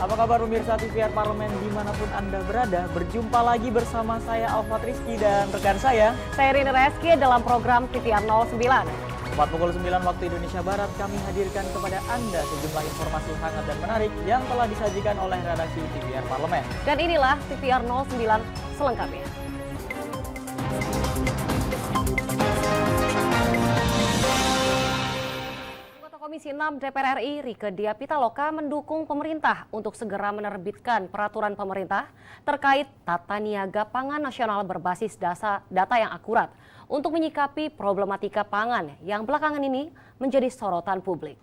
Apa kabar pemirsa TVR Parlemen dimanapun Anda berada? Berjumpa lagi bersama saya Alfat Rizky dan rekan saya Rini Reski dalam program TVR 09. Tepat pukul 9 waktu Indonesia Barat kami hadirkan kepada Anda sejumlah informasi hangat dan menarik yang telah disajikan oleh redaksi TVR Parlemen. Dan inilah TVR 09 selengkapnya. Komisi 6 DPR RI Rieke Diah Pitaloka mendukung pemerintah untuk segera menerbitkan peraturan pemerintah terkait tata niaga pangan nasional berbasis data yang akurat untuk menyikapi problematika pangan yang belakangan ini menjadi sorotan publik.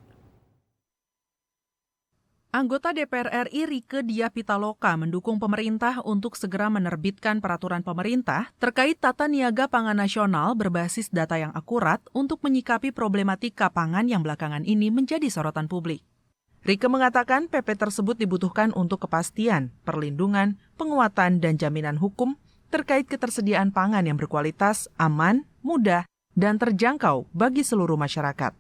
Anggota DPR RI Rieke Diah Pitaloka mendukung pemerintah untuk segera menerbitkan peraturan pemerintah terkait tata niaga pangan nasional berbasis data yang akurat untuk menyikapi problematika pangan yang belakangan ini menjadi sorotan publik. Rieke mengatakan PP tersebut dibutuhkan untuk kepastian, perlindungan, penguatan, dan jaminan hukum terkait ketersediaan pangan yang berkualitas, aman, mudah, dan terjangkau bagi seluruh masyarakat.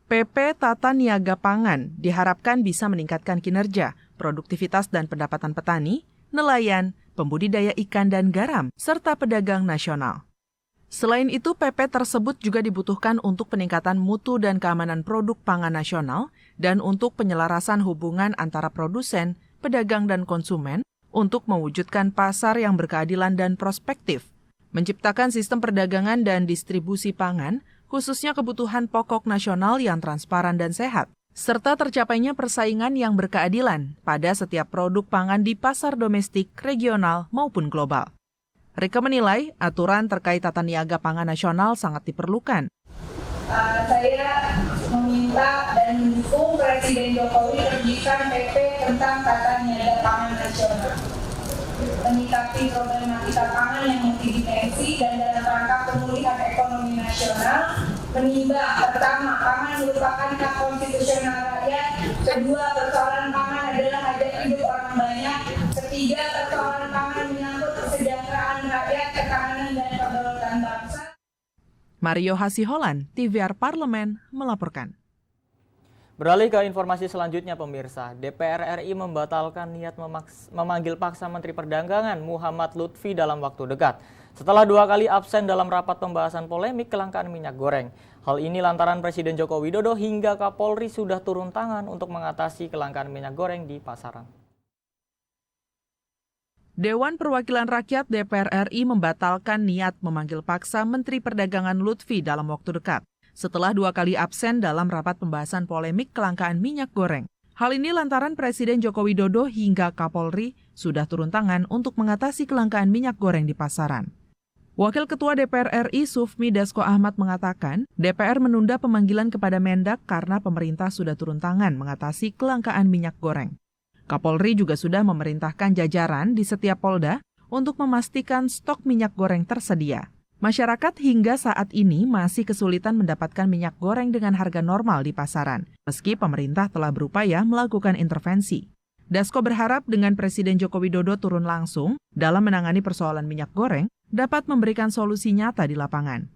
PP Tata Niaga Pangan diharapkan bisa meningkatkan kinerja, produktivitas dan pendapatan petani, nelayan, pembudidaya ikan dan garam, serta pedagang nasional. Selain itu, PP tersebut juga dibutuhkan untuk peningkatan mutu dan keamanan produk pangan nasional dan untuk penyelarasan hubungan antara produsen, pedagang dan konsumen untuk mewujudkan pasar yang berkeadilan dan prospektif, menciptakan sistem perdagangan dan distribusi pangan, khususnya kebutuhan pokok nasional yang transparan dan sehat, serta tercapainya persaingan yang berkeadilan pada setiap produk pangan di pasar domestik, regional, maupun global. Rieke menilai aturan terkait tata niaga pangan nasional sangat diperlukan. Saya meminta dan mendukung Presiden Jokowi terbitkan PP tentang tata niaga pangan nasional, menyikapi problematika pangan yang multidimensi dan dalam rangka pemulihan ekonomi nasional, menimbang pertama, pangan merupakan hak konstitusional rakyat, kedua, persoalan pangan adalah hajat hidup orang banyak, ketiga, persoalan pangan menyangkut kesejahteraan rakyat, ketahanan dan kedaulatan bangsa. Mario Hasiholan, TVR Parlemen, melaporkan. Beralih ke informasi selanjutnya pemirsa, DPR RI membatalkan niat memanggil paksa Menteri Perdagangan Muhammad Lutfi dalam waktu dekat. Setelah 2 kali absen dalam rapat pembahasan polemik kelangkaan minyak goreng. Hal ini lantaran Presiden Joko Widodo hingga Kapolri sudah turun tangan untuk mengatasi kelangkaan minyak goreng di pasaran. Dewan Perwakilan Rakyat DPR RI membatalkan niat memanggil paksa Menteri Perdagangan Lutfi dalam waktu dekat, setelah 2 kali absen dalam rapat pembahasan polemik kelangkaan minyak goreng. Hal ini lantaran Presiden Joko Widodo hingga Kapolri sudah turun tangan untuk mengatasi kelangkaan minyak goreng di pasaran. Wakil Ketua DPR RI Sufmi Dasko Ahmad mengatakan, DPR menunda pemanggilan kepada Mendak karena pemerintah sudah turun tangan mengatasi kelangkaan minyak goreng. Kapolri juga sudah memerintahkan jajaran di setiap Polda untuk memastikan stok minyak goreng tersedia. Masyarakat hingga saat ini masih kesulitan mendapatkan minyak goreng dengan harga normal di pasaran, meski pemerintah telah berupaya melakukan intervensi. Dasko berharap dengan Presiden Joko Widodo turun langsung dalam menangani persoalan minyak goreng dapat memberikan solusi nyata di lapangan.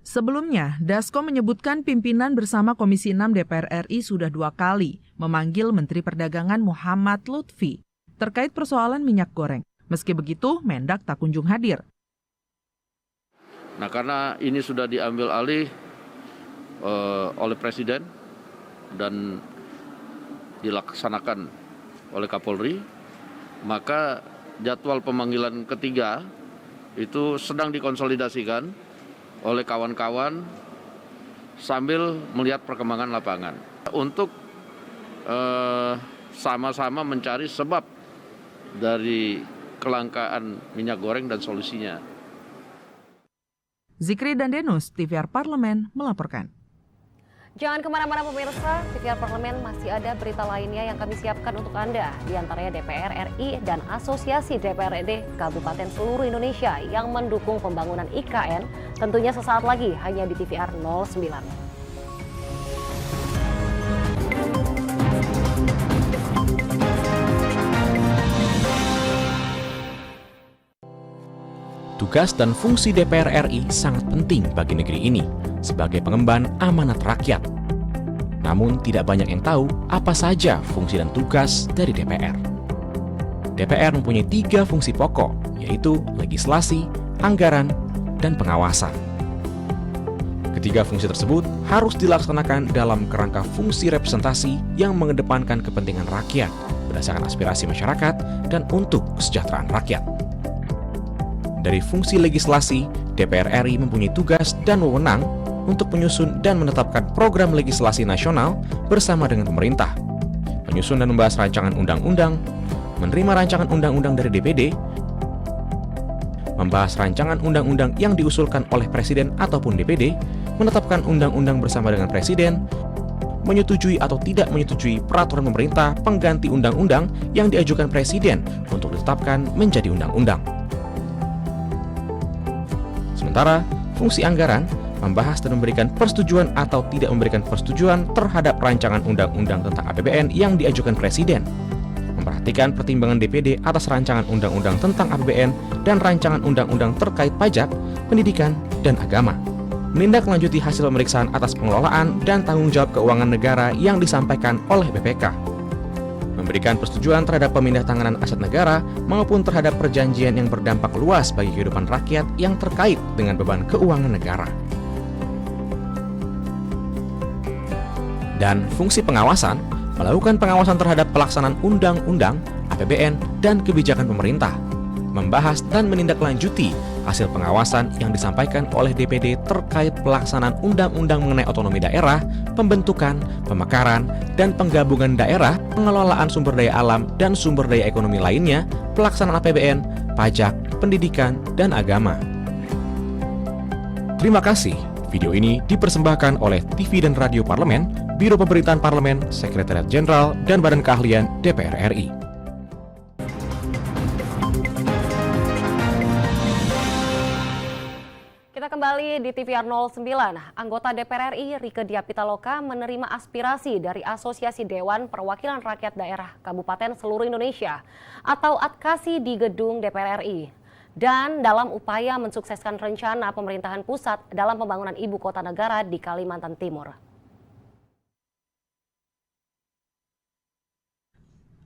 Sebelumnya, Dasko menyebutkan pimpinan bersama Komisi 6 DPR RI sudah 2 kali memanggil Menteri Perdagangan Muhammad Lutfi terkait persoalan minyak goreng. Meski begitu, Mendak tak kunjung hadir. Nah, karena ini sudah diambil alih oleh Presiden dan dilaksanakan oleh Kapolri, maka jadwal pemanggilan ketiga itu sedang dikonsolidasikan oleh kawan-kawan sambil melihat perkembangan lapangan untuk sama-sama mencari sebab dari kelangkaan minyak goreng dan solusinya. Zikri dan Denus, TVR Parlemen, melaporkan. Jangan kemana-mana pemirsa, TVR Parlemen masih ada berita lainnya yang kami siapkan untuk Anda. Di antaranya DPR RI dan Asosiasi DPRD Kabupaten seluruh Indonesia yang mendukung pembangunan IKN tentunya sesaat lagi hanya di TVR 09. Tugas dan fungsi DPR RI sangat penting bagi negeri ini sebagai pengemban amanat rakyat. Namun tidak banyak yang tahu apa saja fungsi dan tugas dari DPR. DPR mempunyai 3 fungsi pokok, yaitu legislasi, anggaran, dan pengawasan. Ketiga fungsi tersebut harus dilaksanakan dalam kerangka fungsi representasi yang mengedepankan kepentingan rakyat berdasarkan aspirasi masyarakat dan untuk kesejahteraan rakyat. Dari fungsi legislasi, DPR RI mempunyai tugas dan wewenang untuk menyusun dan menetapkan program legislasi nasional bersama dengan pemerintah, menyusun dan membahas rancangan undang-undang, menerima rancangan undang-undang dari DPD, membahas rancangan undang-undang yang diusulkan oleh Presiden ataupun DPD, menetapkan undang-undang bersama dengan Presiden, menyetujui atau tidak menyetujui peraturan pemerintah pengganti undang-undang yang diajukan Presiden untuk ditetapkan menjadi undang-undang. Sementara, fungsi anggaran membahas dan memberikan persetujuan atau tidak memberikan persetujuan terhadap rancangan undang-undang tentang APBN yang diajukan Presiden, memperhatikan pertimbangan DPD atas rancangan undang-undang tentang APBN dan rancangan undang-undang terkait pajak, pendidikan, dan agama, menindaklanjuti hasil pemeriksaan atas pengelolaan dan tanggung jawab keuangan negara yang disampaikan oleh BPK, memberikan persetujuan terhadap pemindahantanganan aset negara maupun terhadap perjanjian yang berdampak luas bagi kehidupan rakyat yang terkait dengan beban keuangan negara. Dan fungsi pengawasan, melakukan pengawasan terhadap pelaksanaan undang-undang, APBN, dan kebijakan pemerintah, membahas dan menindaklanjuti hasil pengawasan yang disampaikan oleh DPD terkait pelaksanaan undang-undang mengenai otonomi daerah, pembentukan, pemekaran, dan penggabungan daerah, pengelolaan sumber daya alam dan sumber daya ekonomi lainnya, pelaksanaan APBN, pajak, pendidikan, dan agama. Terima kasih. Video ini dipersembahkan oleh TV dan Radio Parlemen, Biro Pemerintahan Parlemen, Sekretariat Jenderal, dan Badan Keahlian DPR RI. Kita kembali di TVR 09. Anggota DPR RI Rieke Diah Pitaloka menerima aspirasi dari Asosiasi Dewan Perwakilan Rakyat Daerah Kabupaten Seluruh Indonesia atau ADKASI di gedung DPR RI. Dan dalam upaya mensukseskan rencana pemerintahan pusat dalam pembangunan ibu kota negara di Kalimantan Timur.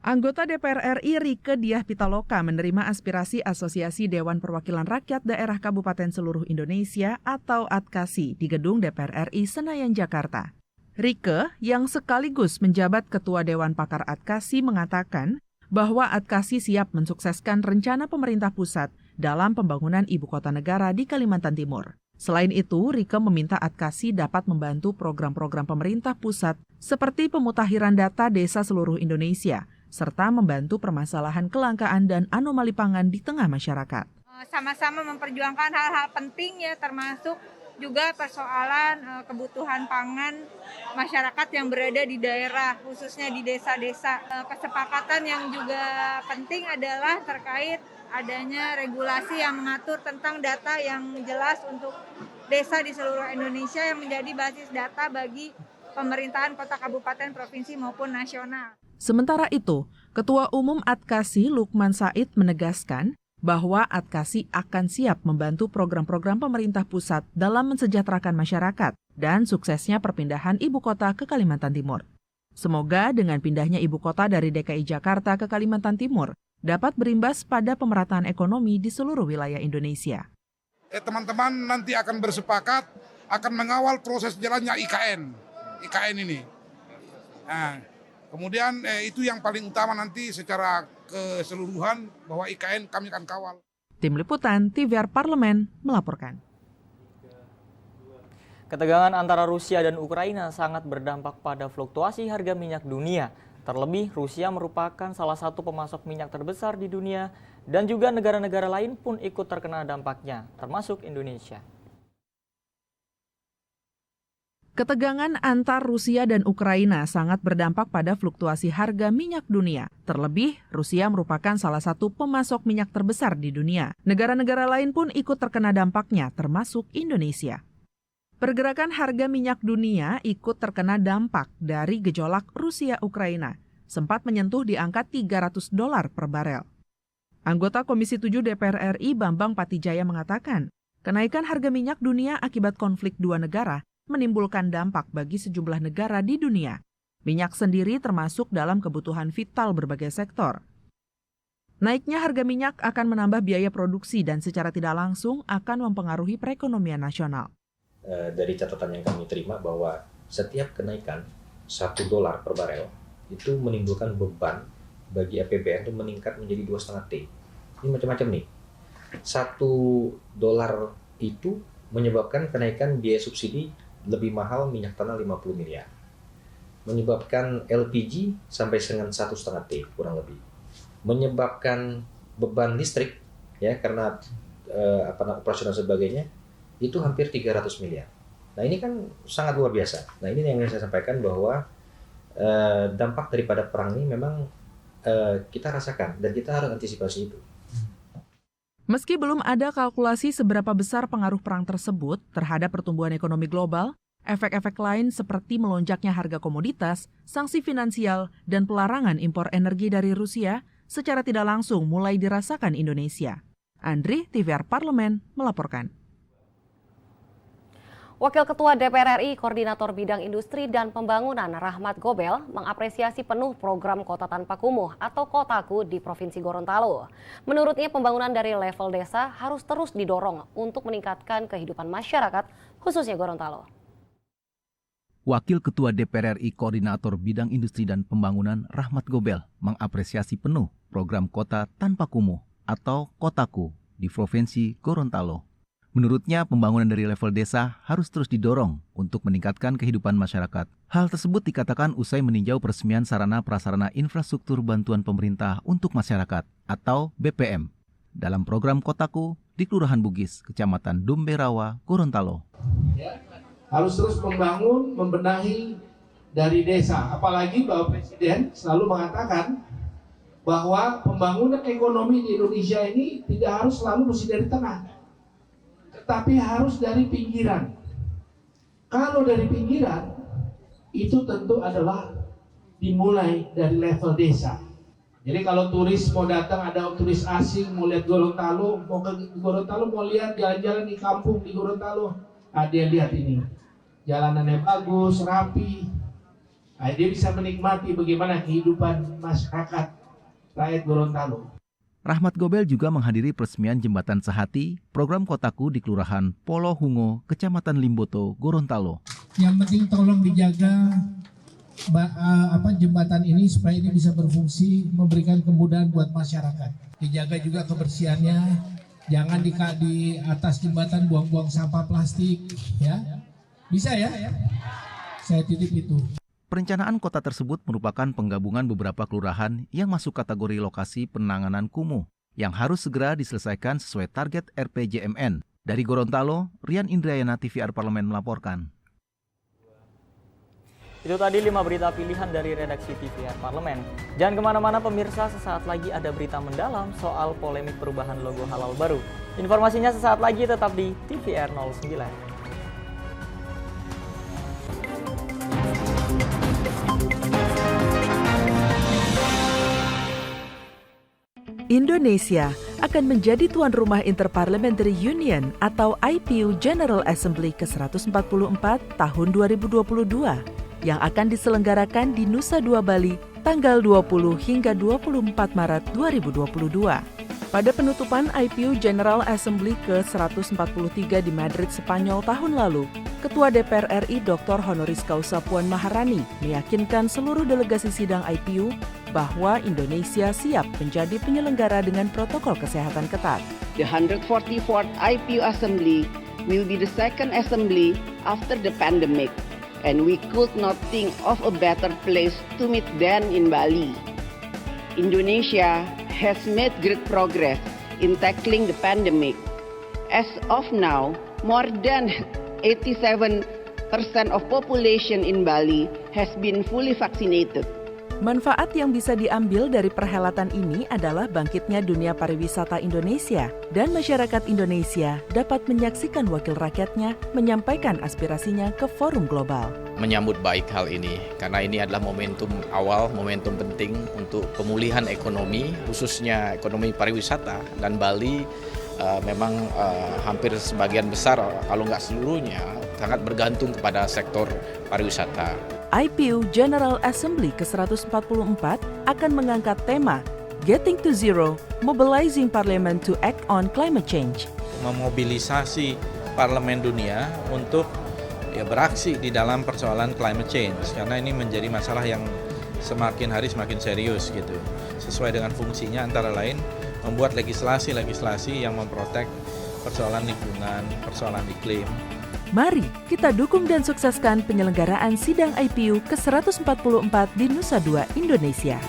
Anggota DPR RI Rieke Diah Pitaloka menerima aspirasi Asosiasi Dewan Perwakilan Rakyat Daerah Kabupaten Seluruh Indonesia atau ADKASI di gedung DPR RI Senayan, Jakarta. Rieke, yang sekaligus menjabat Ketua Dewan Pakar ADKASI, mengatakan bahwa ADKASI siap mensukseskan rencana pemerintah pusat dalam pembangunan ibu kota negara di Kalimantan Timur. Selain itu, Rieke meminta ADKASI dapat membantu program-program pemerintah pusat seperti pemutahiran data desa seluruh Indonesia, serta membantu permasalahan kelangkaan dan anomali pangan di tengah masyarakat. Sama-sama memperjuangkan hal-hal penting ya, termasuk juga persoalan kebutuhan pangan masyarakat yang berada di daerah, khususnya di desa-desa. Kesepakatan yang juga penting adalah terkait adanya regulasi yang mengatur tentang data yang jelas untuk desa di seluruh Indonesia yang menjadi basis data bagi pemerintahan kota, kabupaten, provinsi maupun nasional. Sementara itu, Ketua Umum ADKASI Lukman Said menegaskan bahwa ADKASI akan siap membantu program-program pemerintah pusat dalam mensejahterakan masyarakat dan suksesnya perpindahan ibu kota ke Kalimantan Timur. Semoga dengan pindahnya ibu kota dari DKI Jakarta ke Kalimantan Timur dapat berimbas pada pemerataan ekonomi di seluruh wilayah Indonesia. Teman-teman nanti akan bersepakat akan mengawal proses jalannya IKN ini. Nah, kemudian itu yang paling utama nanti secara keseluruhan bahwa IKN kami akan kawal. Tim Liputan TVR Parlemen melaporkan. Ketegangan antara Rusia dan Ukraina sangat berdampak pada fluktuasi harga minyak dunia. Terlebih, Rusia merupakan salah satu pemasok minyak terbesar di dunia dan juga negara-negara lain pun ikut terkena dampaknya, termasuk Indonesia. Ketegangan antar Rusia dan Ukraina sangat berdampak pada fluktuasi harga minyak dunia. Terlebih, Rusia merupakan salah satu pemasok minyak terbesar di dunia. Negara-negara lain pun ikut terkena dampaknya, termasuk Indonesia. Pergerakan harga minyak dunia ikut terkena dampak dari gejolak Rusia-Ukraina, sempat menyentuh di angka $300 per barel. Anggota Komisi 7 DPR RI Bambang Patijaya mengatakan, kenaikan harga minyak dunia akibat konflik dua negara menimbulkan dampak bagi sejumlah negara di dunia. Minyak sendiri termasuk dalam kebutuhan vital berbagai sektor. Naiknya harga minyak akan menambah biaya produksi dan secara tidak langsung akan mempengaruhi perekonomian nasional. Dari catatan yang kami terima bahwa setiap kenaikan $1 per barel itu menimbulkan beban bagi APBN itu meningkat menjadi 2,5 T. Ini macam-macam nih. $1 itu menyebabkan kenaikan biaya subsidi lebih mahal minyak tanah 50 miliar. Menyebabkan LPG sampai dengan 1,5 T kurang lebih. Menyebabkan beban listrik ya karena operasional sebagainya itu hampir 300 miliar. Nah ini kan sangat luar biasa. Nah ini yang ingin saya sampaikan bahwa dampak daripada perang ini memang kita rasakan dan kita harus antisipasi itu. Meski belum ada kalkulasi seberapa besar pengaruh perang tersebut terhadap pertumbuhan ekonomi global, efek-efek lain seperti melonjaknya harga komoditas, sanksi finansial, dan pelarangan impor energi dari Rusia secara tidak langsung mulai dirasakan Indonesia. Andri, TVR Parlemen, melaporkan. Wakil Ketua DPR RI, Koordinator Bidang Industri dan Pembangunan Rahmat Gobel mengapresiasi penuh program Kota Tanpa Kumuh atau Kotaku di Provinsi Gorontalo. Menurutnya pembangunan dari level desa harus terus didorong untuk meningkatkan kehidupan masyarakat, khususnya Gorontalo. Wakil Ketua DPR RI Koordinator Bidang Industri dan Pembangunan Rahmat Gobel mengapresiasi penuh program Kota Tanpa Kumuh atau Kotaku di Provinsi Gorontalo. Menurutnya, pembangunan dari level desa harus terus didorong untuk meningkatkan kehidupan masyarakat. Hal tersebut dikatakan usai meninjau peresmian sarana prasarana infrastruktur bantuan pemerintah untuk masyarakat atau BPM dalam program Kotaku di Kelurahan Bugis, Kecamatan Dumberawa, Gorontalo. Harus terus membangun, membenahi dari desa. Apalagi bahwa Presiden selalu mengatakan bahwa pembangunan ekonomi di Indonesia ini tidak harus selalu mesti dari tengah, tetapi harus dari pinggiran. Kalau dari pinggiran, itu tentu adalah dimulai dari level desa. Jadi kalau turis mau datang, ada turis asing mau lihat Gorontalo, mau ke Gorontalo, mau lihat jalan-jalan di kampung di Gorontalo, dia lihat ini. Jalanannya bagus, rapi. Dia bisa menikmati bagaimana kehidupan masyarakat rakyat Gorontalo. Rahmat Gobel juga menghadiri peresmian Jembatan Sehati, program Kotaku di Kelurahan Polohungo, Kecamatan Limboto, Gorontalo. Yang penting tolong dijaga jembatan ini supaya ini bisa berfungsi, memberikan kemudahan buat masyarakat. Dijaga juga kebersihannya, jangan di atas jembatan buang-buang sampah plastik, ya. Bisa ya? Saya titip itu. Perencanaan kota tersebut merupakan penggabungan beberapa kelurahan yang masuk kategori lokasi penanganan kumuh yang harus segera diselesaikan sesuai target RPJMN. Dari Gorontalo, Rian Indrayana, TVR Parlemen melaporkan. Itu tadi 5 berita pilihan dari redaksi TVR Parlemen. Jangan kemana-mana pemirsa, sesaat lagi ada berita mendalam soal polemik perubahan logo halal baru. Informasinya sesaat lagi, tetap di TVR 09. Indonesia akan menjadi tuan rumah Interparliamentary Union atau IPU General Assembly ke-144 tahun 2022 yang akan diselenggarakan di Nusa Dua Bali tanggal 20 hingga 24 Maret 2022. Pada penutupan IPU General Assembly ke-143 di Madrid, Spanyol tahun lalu, Ketua DPR RI Dr. Honoris Causa Puan Maharani meyakinkan seluruh delegasi sidang IPU bahwa Indonesia siap menjadi penyelenggara dengan protokol kesehatan ketat. The 144th IPU Assembly will be the second assembly after the pandemic, and we could not think of a better place to meet than in Bali. Indonesia has made great progress in tackling the pandemic. As of now, more than 87% of population in Bali has been fully vaccinated. Manfaat yang bisa diambil dari perhelatan ini adalah bangkitnya dunia pariwisata Indonesia dan masyarakat Indonesia dapat menyaksikan wakil rakyatnya menyampaikan aspirasinya ke forum global. Menyambut baik hal ini karena ini adalah momentum awal, momentum penting untuk pemulihan ekonomi, khususnya ekonomi pariwisata, dan Bali memang hampir sebagian besar, kalau nggak seluruhnya, sangat bergantung kepada sektor pariwisata. IPU General Assembly ke-144 akan mengangkat tema Getting to Zero, Mobilizing Parliament to Act on Climate Change. Memobilisasi parlemen dunia untuk beraksi di dalam persoalan climate change, karena ini menjadi masalah yang semakin hari semakin serius gitu. Sesuai dengan fungsinya antara lain membuat legislasi yang memprotek persoalan lingkungan, persoalan iklim. Mari kita dukung dan sukseskan penyelenggaraan sidang IPU ke-144 di Nusa Dua, Indonesia.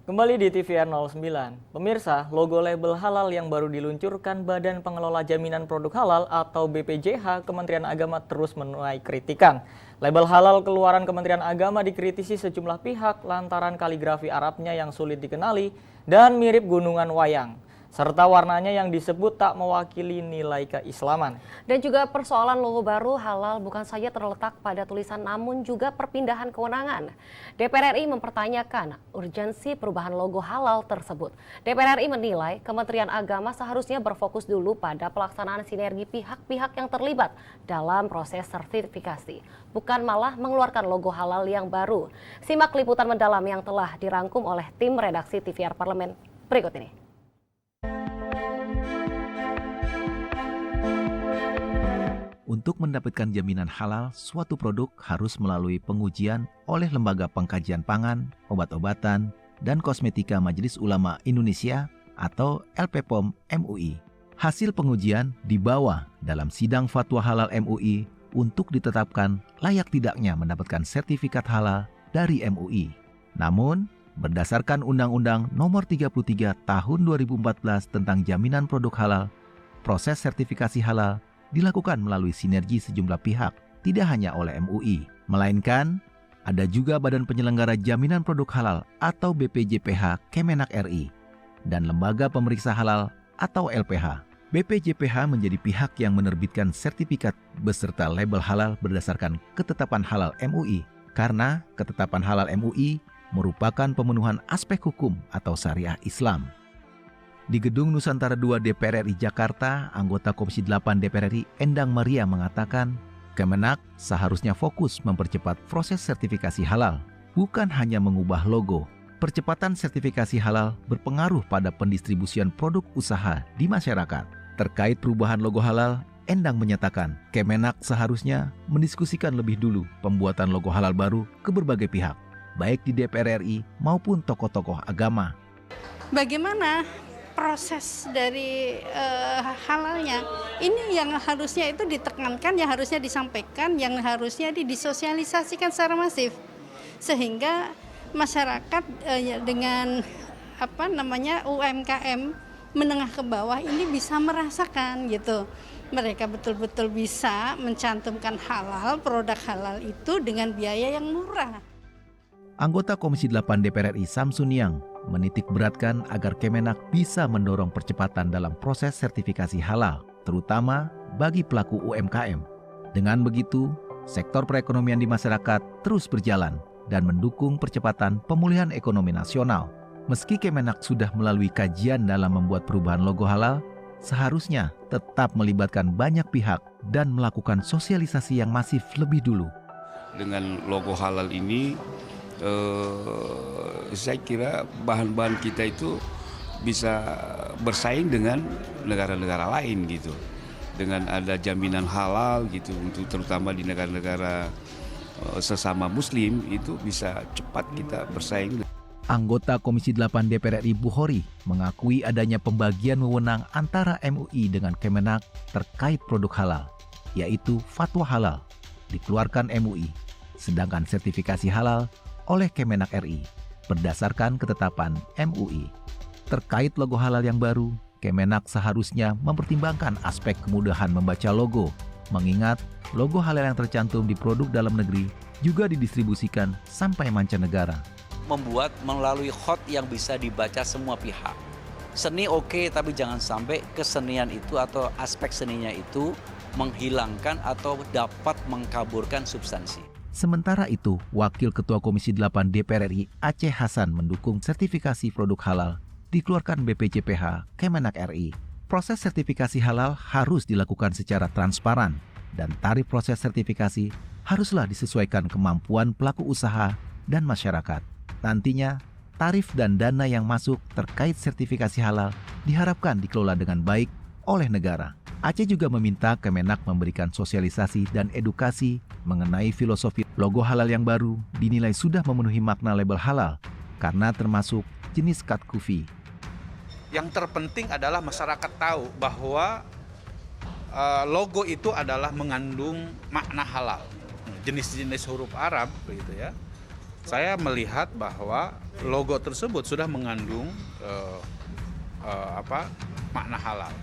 Kembali di TVR 09. Pemirsa, logo label halal yang baru diluncurkan Badan Pengelola Jaminan Produk Halal atau BPJH Kementerian Agama terus menuai kritikan. Label halal keluaran Kementerian Agama dikritisi sejumlah pihak lantaran kaligrafi Arabnya yang sulit dikenali dan mirip gunungan wayang, serta warnanya yang disebut tak mewakili nilai keislaman. Dan juga persoalan logo baru halal bukan saja terletak pada tulisan namun juga perpindahan kewenangan. DPR RI mempertanyakan urgensi perubahan logo halal tersebut. DPR RI menilai Kementerian Agama seharusnya berfokus dulu pada pelaksanaan sinergi pihak-pihak yang terlibat dalam proses sertifikasi, bukan malah mengeluarkan logo halal yang baru. Simak liputan mendalam yang telah dirangkum oleh tim redaksi TVR Parlemen berikut ini. Untuk mendapatkan jaminan halal, suatu produk harus melalui pengujian oleh Lembaga Pengkajian Pangan, Obat-obatan, dan Kosmetika Majelis Ulama Indonesia atau LPPOM MUI. Hasil pengujian dibawa dalam sidang fatwa halal MUI untuk ditetapkan layak tidaknya mendapatkan sertifikat halal dari MUI. Namun, berdasarkan Undang-Undang Nomor 33 Tahun 2014 tentang Jaminan Produk Halal, proses sertifikasi halal dilakukan melalui sinergi sejumlah pihak, tidak hanya oleh MUI, melainkan ada juga Badan Penyelenggara Jaminan Produk Halal atau BPJPH Kemenak RI dan Lembaga Pemeriksa Halal atau LPH. BPJPH menjadi pihak yang menerbitkan sertifikat beserta label halal berdasarkan ketetapan halal MUI, karena ketetapan halal MUI merupakan pemenuhan aspek hukum atau syariah Islam. Di Gedung Nusantara II DPR RI Jakarta, anggota Komisi 8 DPR RI Endang Maria mengatakan, Kemenak seharusnya fokus mempercepat proses sertifikasi halal, bukan hanya mengubah logo. Percepatan sertifikasi halal berpengaruh pada pendistribusian produk usaha di masyarakat. Terkait perubahan logo halal, Endang menyatakan, Kemenak seharusnya mendiskusikan lebih dulu pembuatan logo halal baru ke berbagai pihak, baik di DPR RI maupun tokoh-tokoh agama. Bagaimana proses dari halalnya ini yang harusnya itu ditekankan, yang harusnya disampaikan, yang harusnya disosialisasikan secara masif sehingga masyarakat dengan UMKM menengah ke bawah ini bisa merasakan gitu, mereka betul-betul bisa mencantumkan halal, produk halal itu dengan biaya yang murah. Anggota Komisi 8 DPR RI Samsun Yang menitik beratkan agar Kemenak bisa mendorong percepatan dalam proses sertifikasi halal, terutama bagi pelaku UMKM. Dengan begitu, sektor perekonomian di masyarakat terus berjalan dan mendukung percepatan pemulihan ekonomi nasional. Meski Kemenak sudah melalui kajian dalam membuat perubahan logo halal, seharusnya tetap melibatkan banyak pihak dan melakukan sosialisasi yang masif lebih dulu. Dengan logo halal ini, saya kira bahan-bahan kita itu bisa bersaing dengan negara-negara lain gitu. Dengan ada jaminan halal gitu, untuk terutama di negara-negara sesama Muslim itu bisa cepat kita bersaing. Anggota Komisi 8 DPR RI Bukhori mengakui adanya pembagian wewenang antara MUI dengan Kemenak terkait produk halal, yaitu fatwa halal dikeluarkan MUI, sedangkan sertifikasi halal oleh Kemenak RI berdasarkan ketetapan MUI. Terkait logo halal yang baru, Kemenak seharusnya mempertimbangkan aspek kemudahan membaca logo, mengingat logo halal yang tercantum di produk dalam negeri juga didistribusikan sampai mancanegara. Membuat melalui hot yang bisa dibaca semua pihak. Seni oke, tapi jangan sampai kesenian itu atau aspek seninya itu menghilangkan atau dapat mengkaburkan substansi. Sementara itu, Wakil Ketua Komisi 8 DPR RI Aceh Hasan mendukung sertifikasi produk halal dikeluarkan BPJPH Kemenak RI. Proses sertifikasi halal harus dilakukan secara transparan dan tarif proses sertifikasi haruslah disesuaikan kemampuan pelaku usaha dan masyarakat. Nantinya, tarif dan dana yang masuk terkait sertifikasi halal diharapkan dikelola dengan baik oleh negara. Aceh juga meminta Kemenak memberikan sosialisasi dan edukasi mengenai filosofi logo halal yang baru dinilai sudah memenuhi makna label halal karena termasuk jenis cut kufi. Yang terpenting adalah masyarakat tahu bahwa logo itu adalah mengandung makna halal. Jenis-jenis huruf Arab begitu ya. Saya melihat bahwa logo tersebut sudah mengandung makna halal.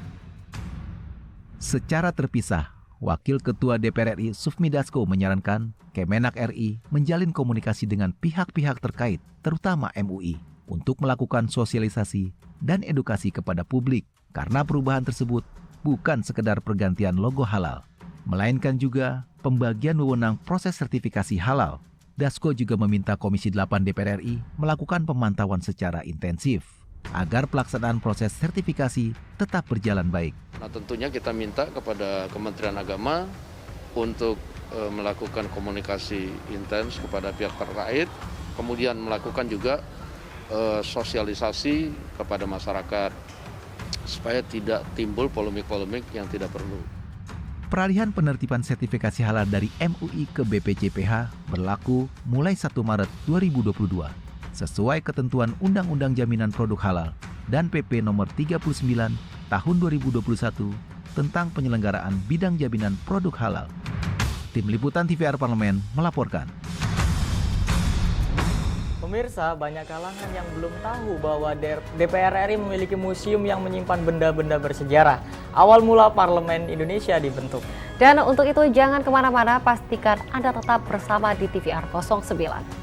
Secara terpisah, Wakil Ketua DPR RI Sufmi Dasko menyarankan Kemenak RI menjalin komunikasi dengan pihak-pihak terkait, terutama MUI, untuk melakukan sosialisasi dan edukasi kepada publik karena perubahan tersebut bukan sekedar pergantian logo halal, melainkan juga pembagian wewenang proses sertifikasi halal. Dasko juga meminta Komisi 8 DPR RI melakukan pemantauan secara intensif agar pelaksanaan proses sertifikasi tetap berjalan baik. Nah, tentunya kita minta kepada Kementerian Agama untuk melakukan komunikasi intens kepada pihak terkait, kemudian melakukan juga sosialisasi kepada masyarakat supaya tidak timbul polemik-polemik yang tidak perlu. Peralihan penertiban sertifikasi halal dari MUI ke BPJPH berlaku mulai 1 Maret 2022 sesuai ketentuan Undang-Undang Jaminan Produk Halal dan PP Nomor 39 Tahun 2021 tentang penyelenggaraan bidang jaminan produk halal. Tim Liputan TVR Parlemen melaporkan. Pemirsa, banyak kalangan yang belum tahu bahwa DPR RI memiliki museum yang menyimpan benda-benda bersejarah. Awal mula Parlemen Indonesia dibentuk. Dan untuk itu jangan kemana-mana, pastikan Anda tetap bersama di TVR 09.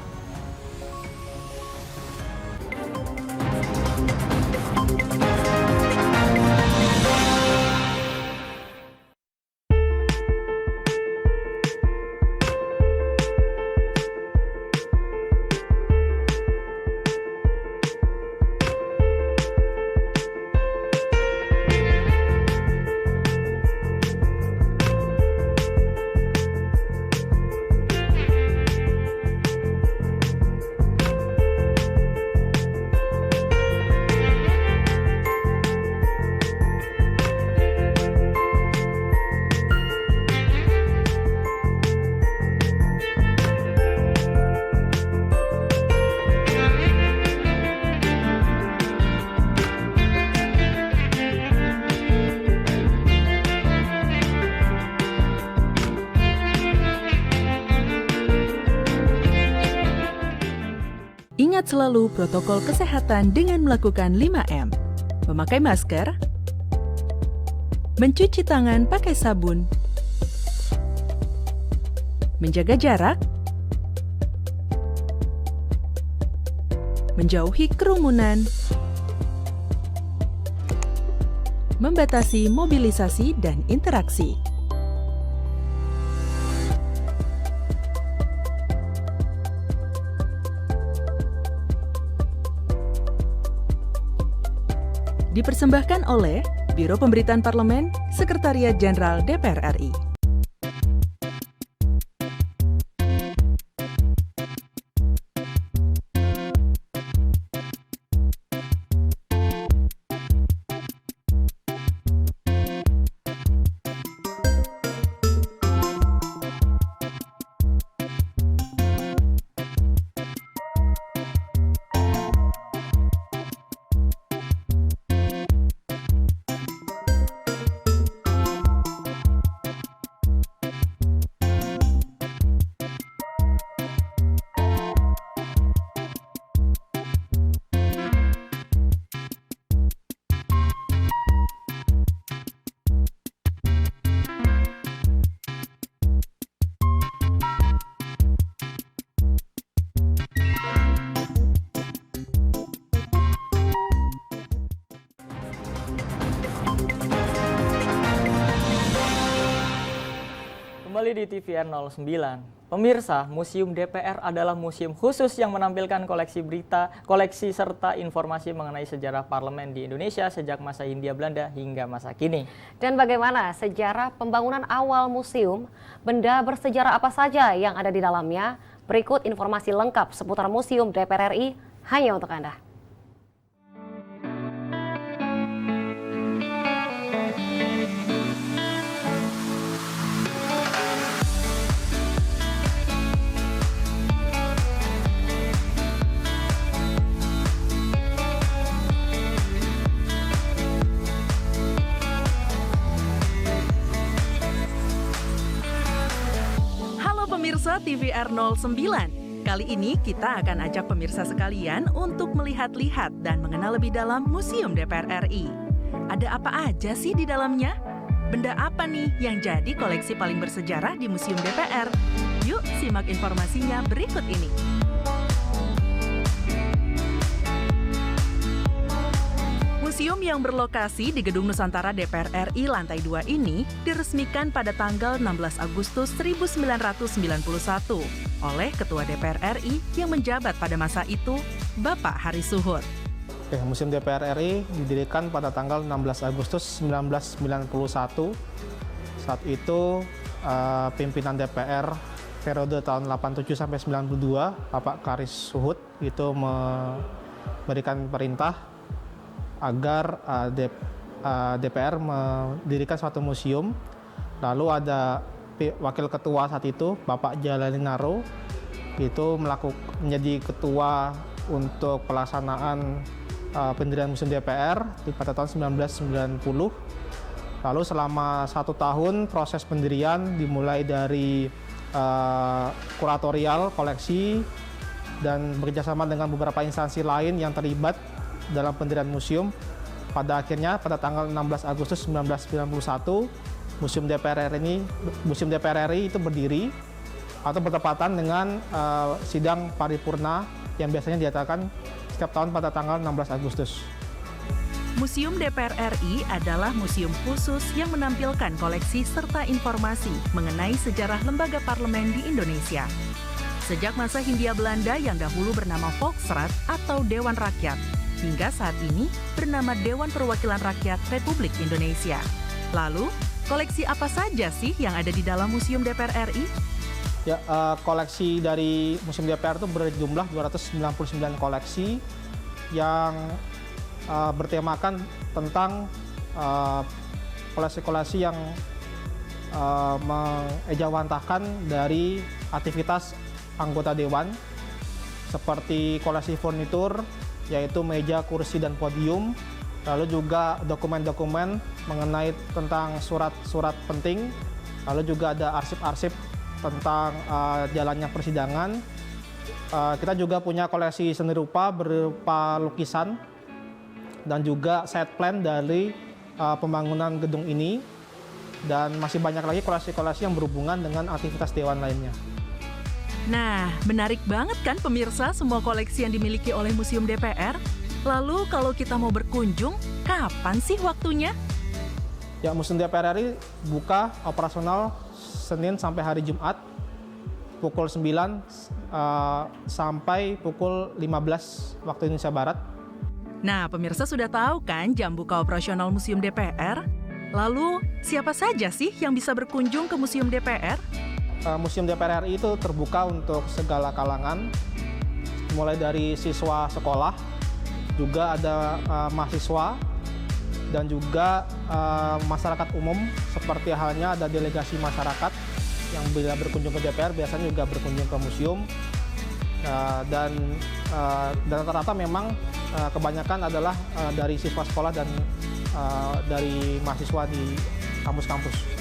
Ingat selalu protokol kesehatan dengan melakukan 5M. Memakai masker, mencuci tangan pakai sabun, menjaga jarak, menjauhi kerumunan, membatasi mobilisasi dan interaksi. Dipersembahkan oleh Biro Pemberitaan Parlemen, Sekretariat Jenderal DPR RI. Kembali di TVR 09. Pemirsa, Museum DPR adalah museum khusus yang menampilkan koleksi serta informasi mengenai sejarah parlemen di Indonesia sejak masa Hindia Belanda hingga masa kini. Dan bagaimana sejarah pembangunan awal museum, benda bersejarah apa saja yang ada di dalamnya? Berikut informasi lengkap seputar Museum DPR RI hanya untuk Anda. Pemirsa TVR 09. Kali ini kita akan ajak pemirsa sekalian untuk melihat-lihat dan mengenal lebih dalam Museum DPR RI. Ada apa aja sih di dalamnya? Benda apa nih yang jadi koleksi paling bersejarah di Museum DPR? Yuk simak informasinya berikut ini. Museum yang berlokasi di Gedung Nusantara DPR RI lantai 2 ini diresmikan pada tanggal 16 Agustus 1991 oleh Ketua DPR RI yang menjabat pada masa itu, Bapak Hari Suhut. Museum DPR RI didirikan pada tanggal 16 Agustus 1991. Saat itu pimpinan DPR periode tahun 87 sampai 92, Bapak Hari Suhut itu memberikan perintah agar DPR mendirikan suatu museum. Lalu ada wakil ketua saat itu, Bapak Jalaninaro, itu menjadi ketua untuk pelaksanaan pendirian Museum DPR pada tahun 1990. Lalu selama 1 tahun proses pendirian dimulai dari kuratorial koleksi dan bekerjasama dengan beberapa instansi lain yang terlibat dalam pendirian museum. Pada akhirnya pada tanggal 16 Agustus 1991 Museum DPR RI itu berdiri atau bertepatan dengan sidang paripurna yang biasanya diadakan setiap tahun pada tanggal 16 Agustus. Museum DPR RI adalah museum khusus yang menampilkan koleksi serta informasi mengenai sejarah lembaga parlemen di Indonesia. Sejak masa Hindia Belanda yang dahulu bernama Volksraad atau Dewan Rakyat, hingga saat ini bernama Dewan Perwakilan Rakyat Republik Indonesia. Lalu, koleksi apa saja sih yang ada di dalam Museum DPR RI? Ya, koleksi dari Museum DPR itu berjumlah 299 koleksi yang bertemakan tentang koleksi-koleksi yang mengejawantahkan dari aktivitas anggota dewan, seperti koleksi furnitur, yaitu meja, kursi, dan podium. Lalu juga dokumen-dokumen mengenai tentang surat-surat penting. Lalu juga ada arsip-arsip tentang jalannya persidangan. Kita juga punya koleksi seni rupa berupa lukisan dan juga set plan dari pembangunan gedung ini. Dan masih banyak lagi koleksi-koleksi yang berhubungan dengan aktivitas dewan lainnya. Nah, menarik banget kan pemirsa semua koleksi yang dimiliki oleh Museum DPR? Lalu kalau kita mau berkunjung, kapan sih waktunya? Ya, Museum DPR RI buka operasional Senin sampai hari Jumat pukul 9 sampai pukul 15 waktu Indonesia Barat. Nah, pemirsa sudah tahu kan jam buka operasional Museum DPR? Lalu, siapa saja sih yang bisa berkunjung ke Museum DPR? Museum DPR RI itu terbuka untuk segala kalangan, mulai dari siswa sekolah, juga ada mahasiswa, dan juga masyarakat umum, seperti halnya ada delegasi masyarakat yang bila berkunjung ke DPR biasanya juga berkunjung ke museum. Dan rata-rata memang kebanyakan adalah dari siswa sekolah dan dari mahasiswa di kampus-kampus.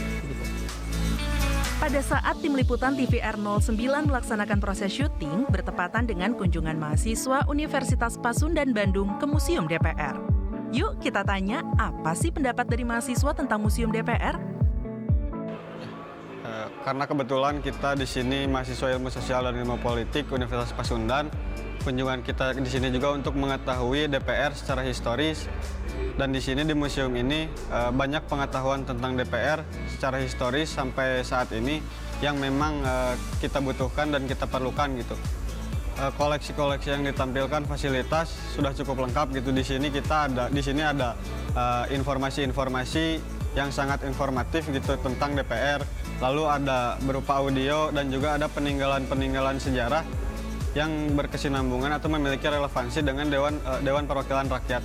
Pada saat tim liputan TVR 09 melaksanakan proses syuting bertepatan dengan kunjungan mahasiswa Universitas Pasundan Bandung ke Museum DPR. Yuk kita tanya, apa sih pendapat dari mahasiswa tentang Museum DPR? Karena kebetulan kita di sini mahasiswa Ilmu Sosial dan Ilmu Politik Universitas Pasundan, kunjungan kita di sini juga untuk mengetahui DPR secara historis. Dan di sini di museum ini banyak pengetahuan tentang DPR secara historis sampai saat ini. yang memang kita butuhkan dan kita perlukan gitu. Koleksi-koleksi yang ditampilkan fasilitas sudah cukup lengkap gitu. Di sini ada informasi-informasi yang sangat informatif gitu tentang DPR. Lalu ada berupa audio dan juga ada peninggalan-peninggalan sejarah yang berkesinambungan atau memiliki relevansi dengan Dewan Perwakilan Rakyat.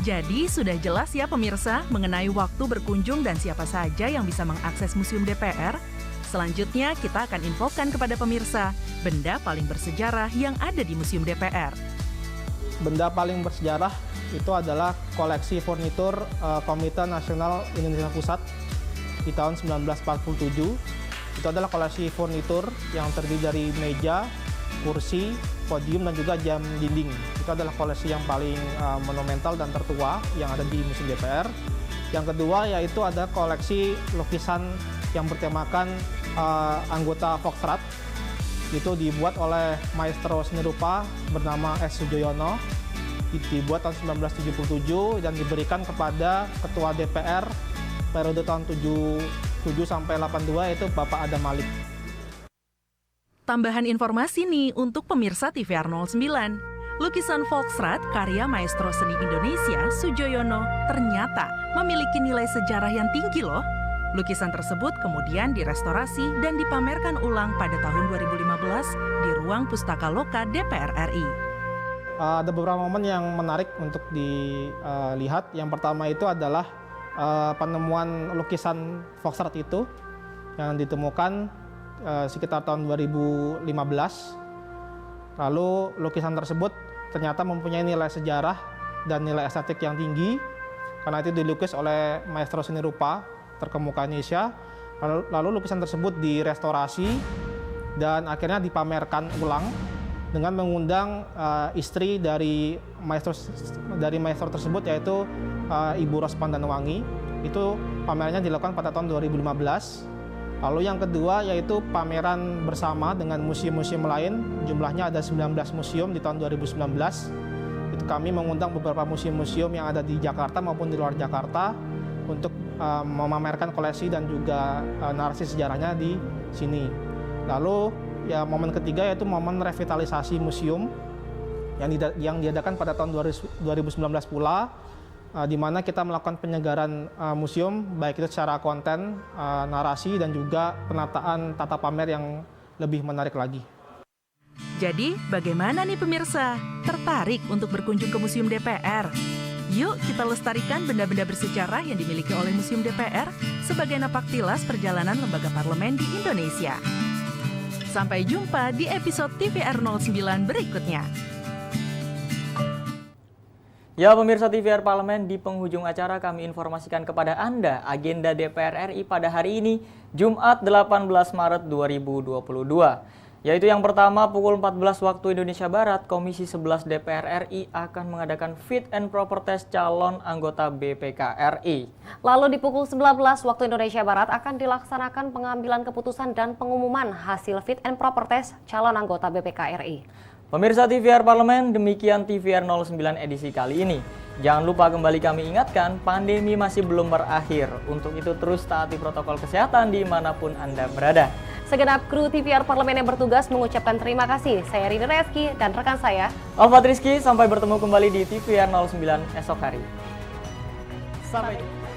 Jadi sudah jelas ya pemirsa mengenai waktu berkunjung dan siapa saja yang bisa mengakses Museum DPR. Selanjutnya kita akan infokan kepada pemirsa benda paling bersejarah yang ada di Museum DPR. Benda paling bersejarah itu adalah koleksi furnitur Komite Nasional Indonesia Pusat di tahun 1947. Itu adalah koleksi furnitur yang terdiri dari meja, kursi, podium, dan juga jam dinding. Itu adalah koleksi yang paling monumental dan tertua yang ada di Museum DPR. Yang kedua yaitu ada koleksi lukisan yang bertemakan anggota Foxtrot. Itu dibuat oleh maestro seni rupa bernama S. Sujoyono. Dibuat tahun 1977 dan diberikan kepada Ketua DPR periode tahun 77 sampai 82 yaitu Bapak Adam Malik. Tambahan informasi nih untuk pemirsa TVR 09. Lukisan Foxtrot karya maestro seni Indonesia Sujoyono ternyata memiliki nilai sejarah yang tinggi loh. Lukisan tersebut kemudian direstorasi dan dipamerkan ulang pada tahun 2015 di ruang Pustaka Loka DPR RI. Ada beberapa momen yang menarik untuk dilihat. Yang pertama itu adalah penemuan lukisan Foxtrot itu yang ditemukan sekitar tahun 2015. Lalu lukisan tersebut ternyata mempunyai nilai sejarah dan nilai estetik yang tinggi karena itu dilukis oleh maestro seni rupa terkemuka Indonesia. Lalu lukisan tersebut direstorasi dan akhirnya dipamerkan ulang dengan mengundang istri dari maestro tersebut yaitu Ibu Ros Pandanwangi. Itu pamerannya dilakukan pada tahun 2015. Lalu yang kedua yaitu pameran bersama dengan museum-museum lain. Jumlahnya ada 19 museum di tahun 2019. Itu kami mengundang beberapa museum-museum yang ada di Jakarta maupun di luar Jakarta untuk memamerkan koleksi dan juga narasi sejarahnya di sini. Lalu ya momen ketiga yaitu momen revitalisasi museum yang diadakan pada tahun 2019 pula, di mana kita melakukan penyegaran museum baik itu secara konten, narasi dan juga penataan tata pamer yang lebih menarik lagi. Jadi bagaimana nih pemirsa? Tertarik untuk berkunjung ke Museum DPR? Yuk kita lestarikan benda-benda bersejarah yang dimiliki oleh Museum DPR sebagai napaktilas perjalanan lembaga parlemen di Indonesia. Sampai jumpa di episode TVR 09 berikutnya. Ya pemirsa TVR Parlemen, di penghujung acara kami informasikan kepada Anda agenda DPR RI pada hari ini, Jumat 18 Maret 2022. Yaitu yang pertama, pukul 14 waktu Indonesia Barat, Komisi 11 DPR RI akan mengadakan fit and proper test calon anggota BPK RI. Lalu di pukul 19 waktu Indonesia Barat akan dilaksanakan pengambilan keputusan dan pengumuman hasil fit and proper test calon anggota BPK RI. Pemirsa TVR Parlemen, demikian TVR 09 edisi kali ini. Jangan lupa kembali kami ingatkan, pandemi masih belum berakhir. Untuk itu terus taati protokol kesehatan dimanapun Anda berada. Segenap kru TVR Parlemen yang bertugas mengucapkan terima kasih. Saya Rini Reski dan rekan saya Alfat Rizky, sampai bertemu kembali di TVR 09 esok hari. Sampai jumpa.